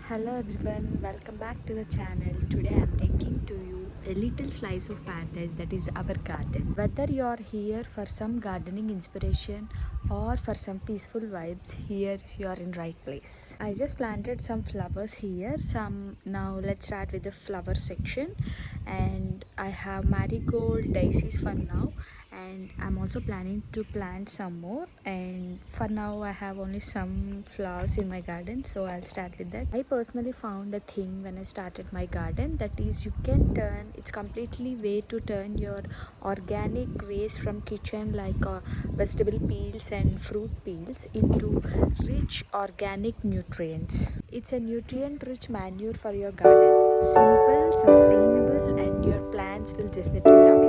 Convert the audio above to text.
Hello everyone, welcome back to the channel. Today I am taking to you a little slice of paradise that is our garden. Whether you are here for some gardening inspiration or for some peaceful vibes, here you are in right place. I just planted some flowers here. Now let's start with the flower section, and I have marigold daisies for now, and I'm also planning to plant some more. And for now I have only some flowers in my garden, so I'll start with that. I personally found a thing when I started my garden, that is you can turn, it's completely way to turn your organic waste from kitchen like vegetable peels and fruit peels into rich organic nutrients. It's a nutrient rich manure for your garden. Simple, sustainable, and your plants will definitely love it.